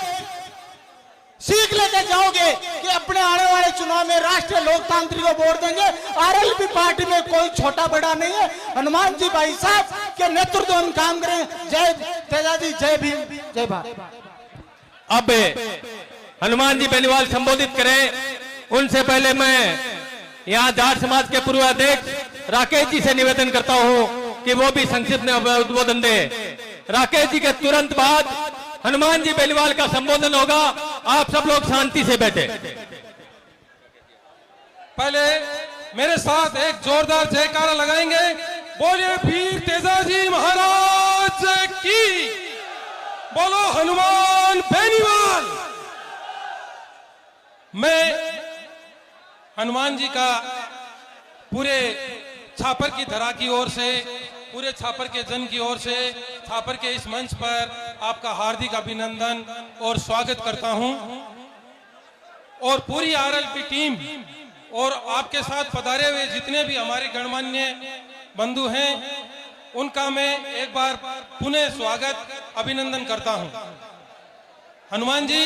सीख लेके जाओगे कि अपने आने वाले चुनाव में राष्ट्रीय लोकतांत्रिक को वोट देंगे। आरएलपी पार्टी में कोई छोटा बड़ा नहीं है। हनुमान जी भाई साहब के नेतृत्व में काम करें। जय तेजा जी, जय भीम, जय भारत। अब हनुमान जी बेनीवाल संबोधित करें उनसे पहले मैं यहाँ जाट समाज के पूर्व अध्यक्ष राकेश जी से निवेदन करता हूँ कि वो भी संक्षिप्त में उद्बोधन दे। राकेश जी के तुरंत बाद हनुमान जी बेनीवाल का संबोधन होगा। आप सब लोग शांति से बैठे। पहले मेरे साथ एक जोरदार जयकारा लगाएंगे। बोलिए वीर तेजाजी महाराज की, बोलो हनुमान बेनीवाल। मैं हनुमान जी का पूरे छापर की धरा की ओर से, पूरे छापर के जन की ओर से, छापर के इस मंच पर आपका हार्दिक अभिनंदन और स्वागत करता हूं और पूरी आरएलपी टीम और आपके साथ पधारे हुए जितने भी हमारे गणमान्य बंधु हैं उनका मैं एक बार पुनः स्वागत अभिनंदन करता हूं। हनुमान जी,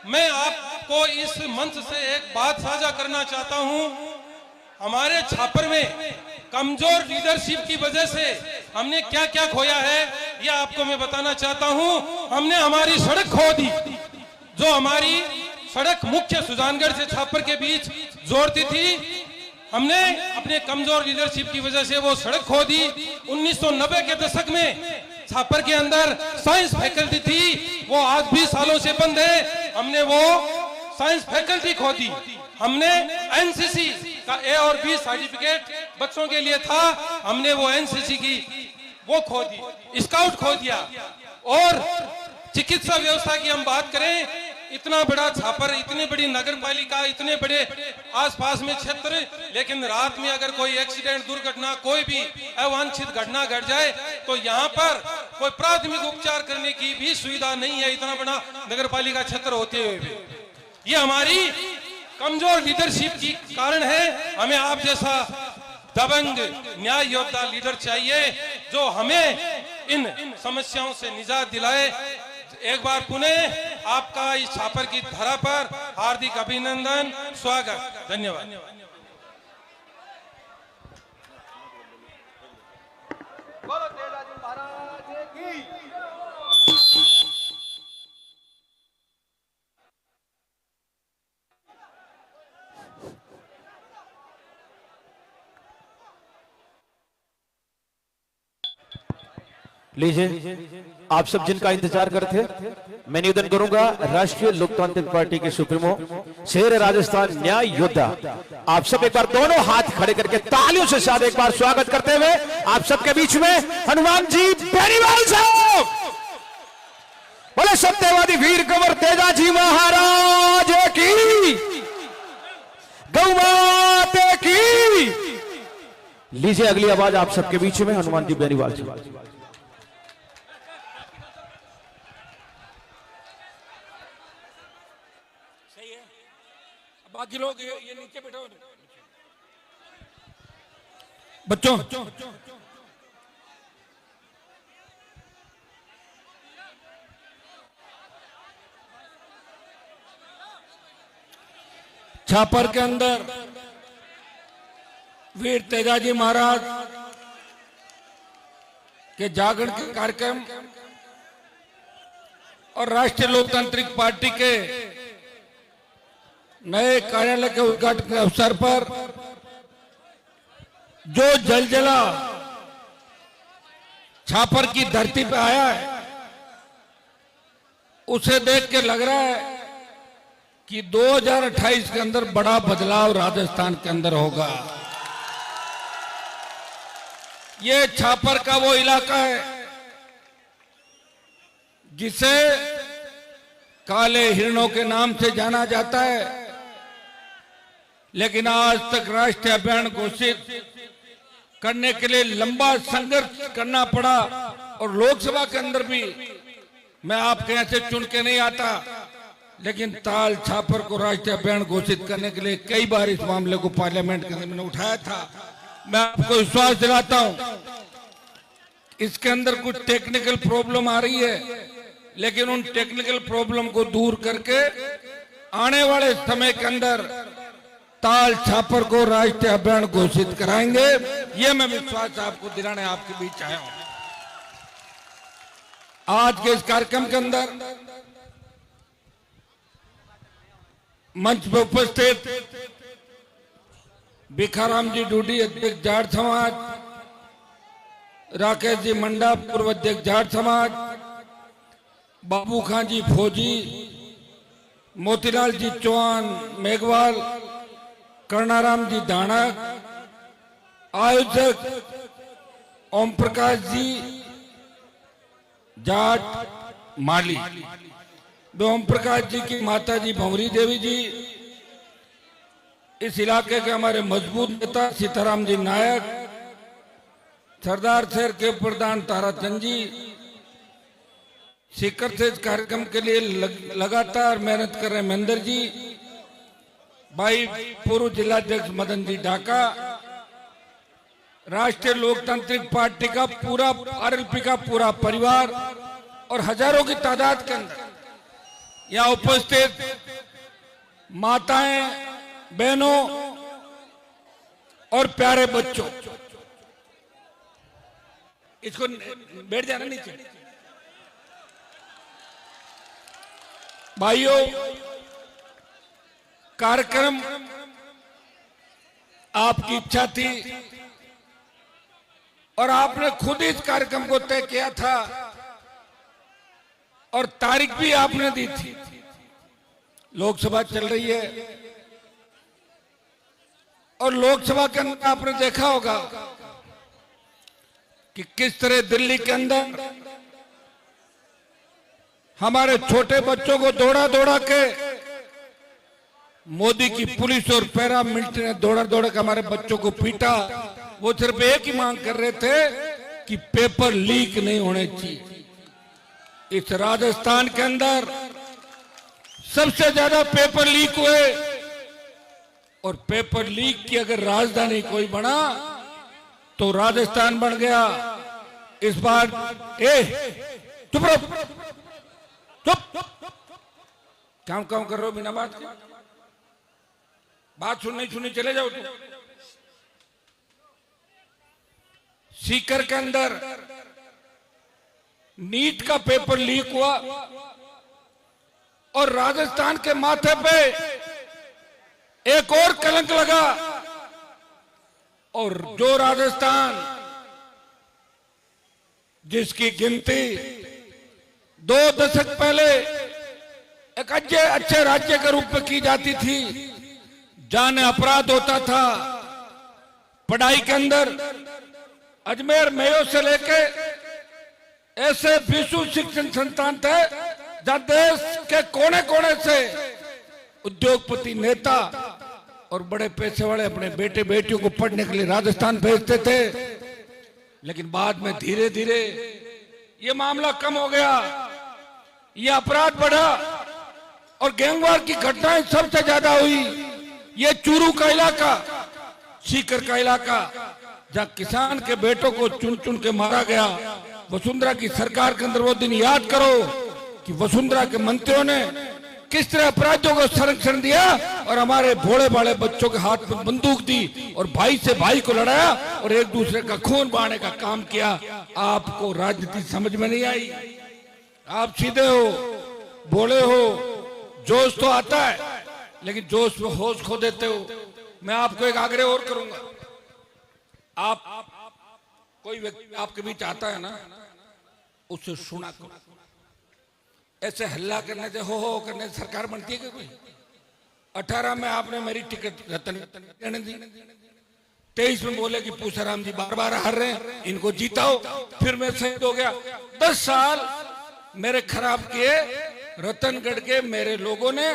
मैं आपको इस मंच से एक बात साझा करना चाहता हूं। हमारे छापर में कमजोर लीडरशिप की वजह से हमने क्या क्या खोया है यह आपको मैं बताना चाहता हूं। हमने हमारी सड़क खो दी, जो हमारी सड़क मुख्य सुजानगढ़ से छापर के बीच जोड़ती थी। हमने अपने कमजोर लीडरशिप की वजह से वो सड़क खो दी। 1990 के दशक में छापर के अंदर साइंस फैकल्टी थी, वो आज 20 सालों से बंद है। हमने वो साइंस फैकल्टी खो दी। हमने एनसीसी का ए और बी सर्टिफिकेट बच्चों के लिए था, हमने वो एनसीसी की वो खो दी, स्काउट खो दिया। और चिकित्सा व्यवस्था की हम बात करें, इतना बड़ा छापर, इतनी बड़ी नगर पालिका, इतने बड़े आसपास में क्षेत्र, लेकिन रात में अगर कोई एक्सीडेंट, दुर्घटना, कोई भी अवांछित घटना घट जाए तो यहाँ पर कोई प्राथमिक उपचार करने की भी सुविधा नहीं है, इतना बड़ा नगर पालिका क्षेत्र होते हुए भी। ये हमारी कमजोर लीडरशिप की कारण है। हमें आप जैसा दबंग न्याय योद्धा लीडर चाहिए जो हमें इन समस्याओं से निजात दिलाए। एक बार पुनः आपका इस छापर की धरा पर हार्दिक अभिनंदन, स्वागत, धन्यवाद। लीजिए, आप सब जिनका इंतजार करते थे, मैं निवेदन करूंगा राष्ट्रीय लोकतांत्रिक पार्टी के सुप्रीमो शेर राजस्थान न्याय योद्धा, आप सब एक बार दोनों हाथ खड़े करके तालियों से साथ एक बार स्वागत करते हुए आप सबके बीच में हनुमान जी बेनीवाल साहब, बोले सत्यवादी वीर कंवर तेजाजी महाराज की, गौ माता की। लीजिए अगली आवाज आप सबके बीच में हनुमान जी बेनीवाल साहब। बाकी लोग ये नीचे बैठो बच्चों। छापर के अंदर वीर तेजाजी महाराज के जागरण के कार्यक्रम और राष्ट्रीय लोकतांत्रिक पार्टी के नए कार्यालय के उद्घाटन के अवसर पर जो जलजला छापर की धरती पे आया है, उसे देख के लग रहा है कि 2028 के अंदर बड़ा बदलाव राजस्थान के अंदर होगा। ये छापर का वो इलाका है जिसे काले हिरणों के नाम से जाना जाता है, लेकिन आज तक राष्ट्रीय अभियान घोषित करने के लिए लंबा संघर्ष करना पड़ा और लोकसभा के अंदर भी मैं आपके यहाँ से चुन के नहीं आता, लेकिन ताल छापर को राष्ट्रीय अभियान घोषित करने के लिए कई बार इस मामले को पार्लियामेंट के अंदर मैंने उठाया था। मैं आपको विश्वास दिलाता हूं इसके अंदर कुछ टेक्निकल प्रॉब्लम आ रही है, लेकिन उन टेक्निकल प्रॉब्लम को दूर करके आने वाले समय के अंदर ताल छापर को राष्ट्रीय अभियान घोषित कराएंगे। ये मैं विश्वास आपको दिलाने आपके बीच आया हूं। आज के इस कार्यक्रम के अंदर मंच पर उपस्थित भिखाराम जी डूडी अध्यक्ष जाट समाज, राकेश जी मंडा पूर्व अध्यक्ष जाट समाज, बाबू खान जी फौजी, मोतीलाल जी चौहान मेघवाल, कर्णाराम जी दानक, आयोजक ओम प्रकाश जी जाट माली, ओम प्रकाश जी की माता जी भंवरी देवी जी, इस इलाके के हमारे मजबूत नेता सीताराम जी नायक, सरदार शहर के प्रधान ताराचंद जी, सीकर से इस कार्यक्रम के लिए लगातार मेहनत कर रहे महेंद्र जी, भाई पूर्व जिलाध्यक्ष मदन जी ढाका, राष्ट्रीय लोकतांत्रिक पार्टी का पूरा आरएलपी का पूरा परिवार और हजारों की तादाद के अंदर यहाँ उपस्थित माताएं, बहनों और प्यारे बच्चों, इसको बैठ जाना नीचे। भाइयों, कार्यक्रम आपकी इच्छा थी और आपने खुद इस कार्यक्रम को तय किया था और तारीख भी आपने दी थी। लोकसभा चल रही है और लोकसभा के अंदर आपने देखा होगा कि किस तरह दिल्ली के अंदर हमारे छोटे बच्चों को दौड़ा दौड़ा के मोदी की पुलिस और पैरा मिलिट्री ने दौड़ा दौड़ा के हमारे बच्चों को पीटा। वो सिर्फ एक ही मांग कर रहे थे कि पेपर लीक नहीं होने चाहिए। इस राजस्थान के अंदर सबसे ज्यादा पेपर लीक हुए और पेपर लीक की अगर राजधानी कोई बना तो राजस्थान बन गया। इस बार चुप रहो, चुप, काम काम कर रहे हो बिना बात के, बात सुननी चले जाओ। सीकर के अंदर नीट का पेपर लीक हुआ और राजस्थान के माथे पे एक और कलंक लगा। और जो राजस्थान जिसकी गिनती 2 दशक पहले एक अच्छे राज्य के रूप में की जाती थी, जाने अपराध होता था पढ़ाई के अंदर, अजमेर मेयो से लेके ऐसे विश्व शिक्षण संस्थान थे जहां देश के कोने कोने से उद्योगपति, नेता और बड़े पैसे वाले अपने बेटे बेटियों को पढ़ने के लिए राजस्थान भेजते थे। लेकिन बाद में धीरे धीरे ये मामला कम हो गया, ये अपराध बढ़ा और गैंगवार की घटनाएं सबसे ज्यादा हुई। ये चूरू का इलाका, सीकर का इलाका, जहां किसान के बेटों को चुन चुन के मारा गया। वसुंधरा की सरकार के अंदर वो दिन याद करो कि वसुंधरा के मंत्रियों ने किस तरह अपराधियों को संरक्षण दिया और हमारे भोले भाले बच्चों के हाथ में बंदूक दी और भाई से भाई को लड़ाया और एक दूसरे का खून बहाने का काम किया। आपको राजनीति समझ में नहीं आई, आप सीधे हो, भोले हो, जोश तो आता है लेकिन जोश में होश खो देते हो। मैं आपको एक आग्रह और करूंगा, आप कोई व्यक्ति आपके बीच आता है ना, उससे सुना करो। ऐसे हल्ला करने से हो करने से सरकार बनती है कि कोई? 18 में आपने मेरी टिकट रतन दी, 23 में बोले कि पूछाराम जी बार बार हार रहे हैं, इनको जीताओ, फिर मैं शहीद हो गया। 10 साल मेरे खराब किए रतनगढ़ के मेरे लोगों ने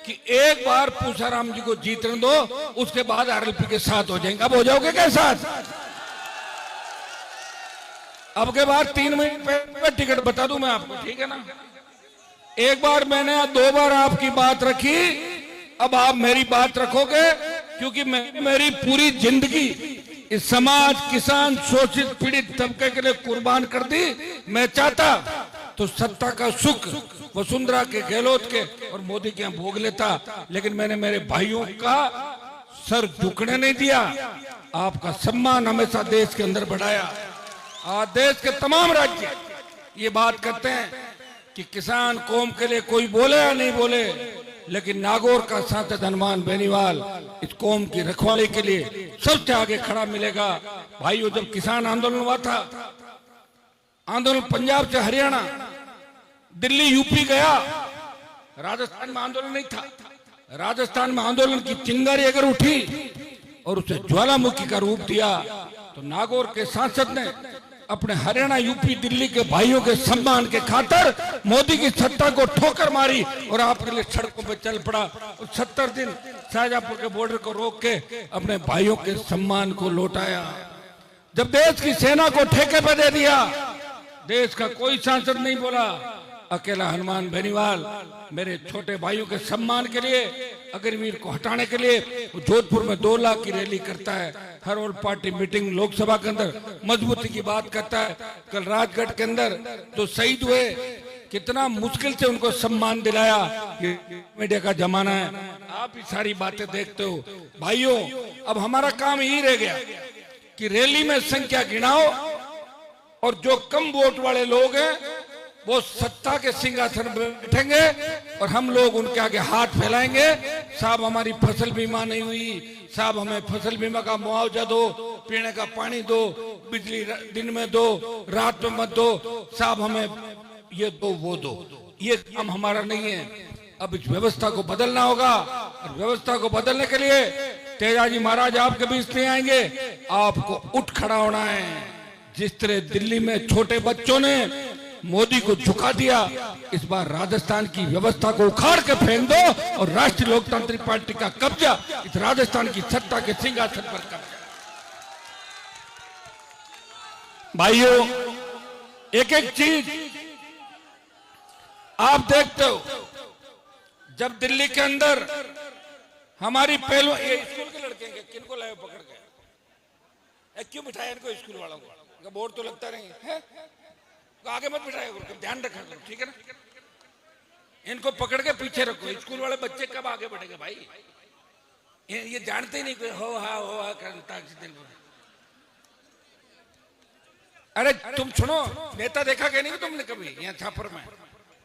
कि एक बार पूछाराम जी को जीतने दो, उसके बाद आरएलपी के साथ हो जाएंगे। अब हो जाओगे क्या साथ? अब के बाद 3 महीने टिकट बता दूं मैं आपको, ठीक है ना? एक बार मैंने 2 बार आपकी बात रखी, अब आप मेरी बात रखोगे, क्योंकि मेरी पूरी जिंदगी इस समाज, किसान, शोषित पीड़ित तबके के लिए कुर्बान कर दी। मैं चाहता तो सत्ता का सुख वसुंधरा के, गहलोत के और मोदी के यहाँ भोग लेता, लेकिन मैंने मेरे भाइयों का सर झुकने नहीं दिया। आपका सम्मान हमेशा देश के अंदर बढ़ाया। आज देश के तमाम राज्य ये बात करते हैं कि किसान कौम के लिए कोई बोले या नहीं बोले, लेकिन नागौर का सांसद हनुमान बेनीवाल इस कौम की रखवाली के लिए सबसे आगे खड़ा मिलेगा। भाइयों, जब किसान आंदोलन हुआ था, आंदोलन पंजाब से हरियाणा, दिल्ली, यूपी गया, राजस्थान में आंदोलन नहीं था। राजस्थान में आंदोलन की चिंगारी अगर उठी और उसे ज्वालामुखी का रूप दिया, तो नागौर के सांसद ने अपने हरियाणा, यूपी, दिल्ली के भाइयों के सम्मान के खातिर मोदी की सत्ता को ठोकर मारी और आपके लिए सड़कों पर चल पड़ा और 70 दिन शाहजहांपुर के बॉर्डर को रोक के अपने भाइयों के सम्मान को लौटाया। जब देश की सेना को ठेके पर दे दिया, देश का कोई सांसद नहीं बोला, अकेला हनुमान बेनीवाल मेरे छोटे भाइयों के सम्मान के लिए, अग्रवीर को हटाने के लिए जोधपुर में 2 लाख की रैली करता है। हर ऑल पार्टी मीटिंग लोकसभा के अंदर मजबूती की बात करता है। कल राजगढ़ के अंदर जो शहीद हुए, कितना मुश्किल से उनको सम्मान दिलाया। ये मीडिया का जमाना है, आप ही सारी बातें देखते हो। भाइयों, अब हमारा काम यही रह गया कि रैली में संख्या गिनाओ और जो कम वोट वाले लोग हैं वो सत्ता के सिंहासन पर बैठेंगे और हम लोग उनके आगे हाथ फैलाएंगे। साहब हमारी फसल बीमा नहीं हुई, साहब हमें फसल बीमा का मुआवजा दो, पीने का पानी दो, बिजली दिन में दो, रात में मत दो, साहब हमें ये दो वो दो। ये काम हमारा नहीं है। अब इस व्यवस्था को बदलना होगा और व्यवस्था को बदलने के लिए तेजाजी महाराज आपके बीच नहीं आएंगे, आपको उठ खड़ा होना है। जिस तरह दिल्ली में छोटे बच्चों ने मोदी को झुका दिया, इस बार राजस्थान की व्यवस्था को उखाड़ के फेंक दो और राष्ट्रीय लोकतांत्रिक पार्टी का कब्जा इस राजस्थान की सत्ता के सिंहासन पर कब्जा। भाइयों, एक एक चीज आप देखते हो। जब दिल्ली के अंदर हमारी पहलू, ये स्कूल के लड़के किनको लाए पकड़ के, क्यों बिठाया इनको स्कूल वालों को? बोर्ड तो लगता नहीं है, आगे मत बिठाया करो, ध्यान रखा करो, ठीक है ना? इनको पकड़ के पीछे रखो। स्कूल वाले बच्चे कब आगे बढ़ेंगे भाई? ये जानते ही नहीं कोई हो हा करता। अरे तुम सुनो, नेता देखा क्या नहीं तुमने कभी यहाँ छापर में?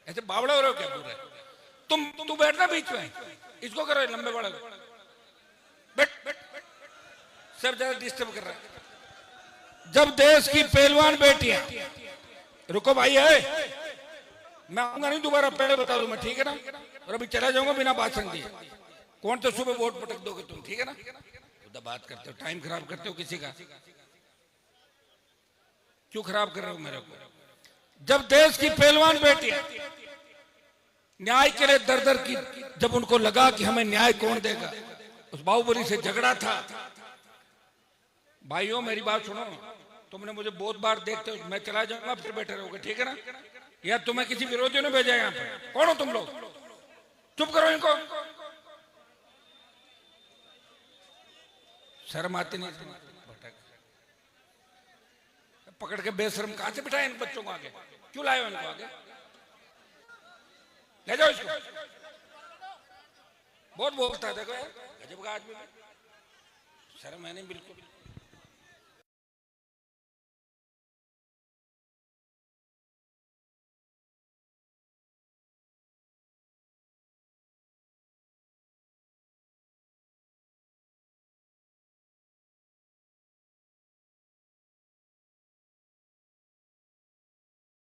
ऐसे बावड़ा हो रहे हो क्या पूरे? तू बैठना बीच में, इसको करो लंबे बड़े को। बैठ बैठ, सब ज्यादा डिस्टर्ब कर रहा है। जब देश की पहलवान बेटियां, रुको भाई है, मैं आऊंगा नहीं दोबारा, पहले बता दूं मैं, ठीक है ना? और अभी चला जाऊंगा बिना भाषण दिए। कौन तो सुबह वोट पटक दोगे तुम, ठीक है ना? खुदा बात करते हो, टाइम खराब करते हो किसी का, क्यों खराब कर रहे हो मेरे को? जब देश की पहलवान बेटियां न्याय के लिए दर दर की, जब उनको लगा कि हमें न्याय कौन देगा, उस बाहुबली से झगड़ा था। भाइयों मेरी बात सुनो, तुमने मुझे बहुत बार देखते हो, मैं चला जाऊंगा फिर बैठे रहोगे, ठीक है ना? या तुम्हें किसी विरोधियों ने भेजा यहाँ पे? कौन हो तुम लोग? चुप करो इनको, शर्म आती नहीं? पकड़ के बेशर्म कहां से बिठाए इन बच्चों को आगे? क्यों लाए हो इनको आगे? ले जाओ इसको। बहुत बोलता है, देखो यार गजब का आदमी, शर्म है नहीं बिल्कुल।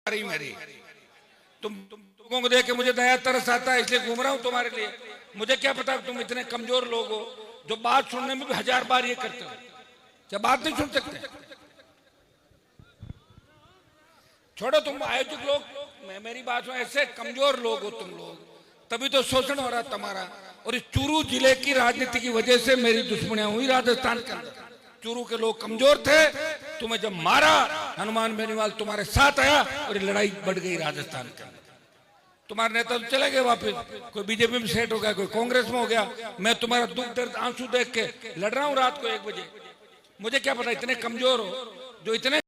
मेरी तुम लोगों को देख के मुझे नया तरस आता है, इसलिए घूम रहा हूं तुम्हारे लिए। मुझे क्या पता तुम इतने कमजोर लोग हो जो बात सुनने में भी 1000 बार ये करते हो, क्या बात नहीं सुन सकते? छोड़ो तुम आयोजक लोग, मेरी बात सुनो, ऐसे कमजोर लोग हो तुम लोग, तभी तो शोषण हो रहा तुम्हारा। और इस चूरू जिले की राजनीति की वजह से मेरी दुश्मनियां हुई राजस्थान के अंदर। चूरू के लोग कमजोर थे, तुम्हें जब मारा हनुमान बेनीवाल तुम्हारे साथ आया और ये लड़ाई बढ़ गई राजस्थान के अंदर। तुम्हारे नेता तो चले गए वापस, कोई बीजेपी में सेट हो गया, कोई कांग्रेस में हो गया। मैं तुम्हारा दुख दर्द आंसू देख के लड़ रहा हूं रात को 1 बजे। मुझे क्या पता इतने कमजोर हो जो इतने